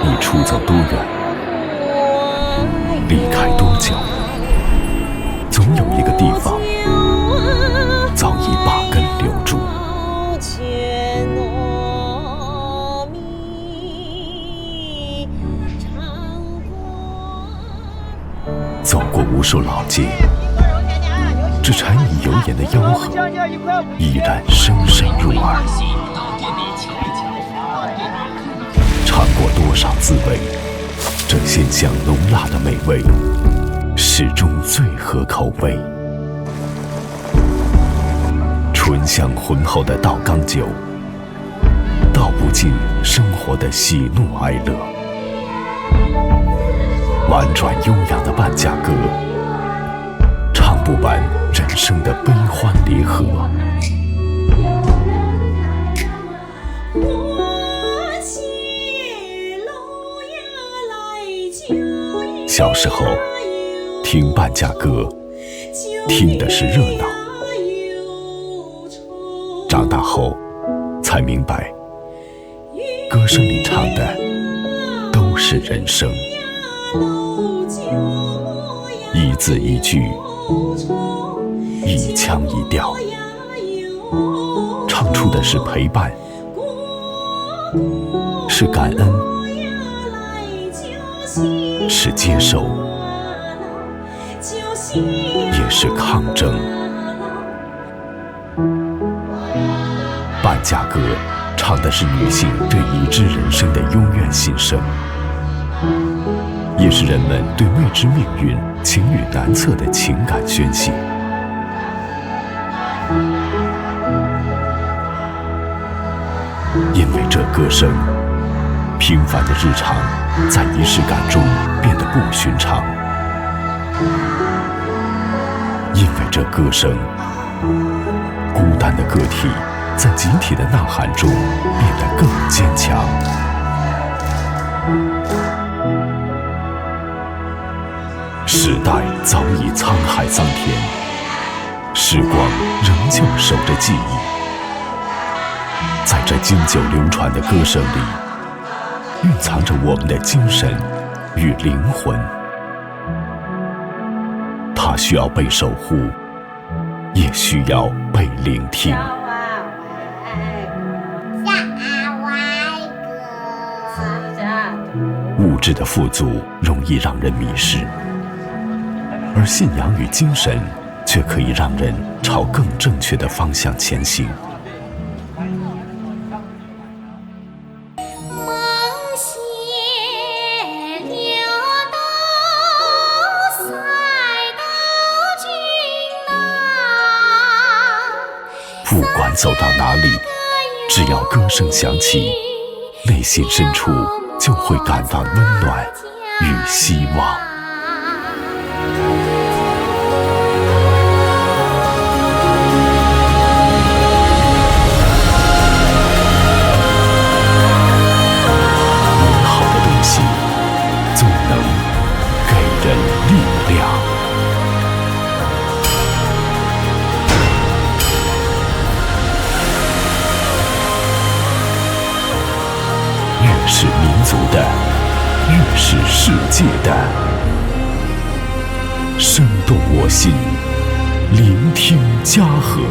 以出走多远，离开多久，总有一个地方早已把根留住。走过无数老街，这柴米油盐的吆喝依然深深入耳。尝过多少滋味，这鲜香浓辣的美味始终最合口味。醇香浑厚的道缸酒，道不尽生活的喜怒哀乐。婉转悠扬的半价歌，唱不完人生的悲欢离合。小时候听半价歌，听的是热闹；长大后才明白，歌声里唱的都是人生。一字一句，一腔一调，唱出的是陪伴，是感恩，是接受，也是抗争。半价歌唱的是女性对已知人生的幽怨心声，也是人们对未知命运、情与难测的情感宣泄。因为这歌声，平凡的日常在仪式感中变得不寻常。因为这歌声，孤单的个体在集体的呐喊中变得更坚强。时代早已沧海桑田，时光仍旧守着记忆。在这经久流传的歌声里，蕴藏着我们的精神与灵魂。它需要被守护，也需要被聆听。物质的富足容易让人迷失，而信仰与精神却可以让人朝更正确的方向前行。不管走到哪里，只要歌声响起，内心深处就会感到温暖与希望。美好的东西总能给人力量。越是民族的，越是世界的，生动我心，聆听嘉禾。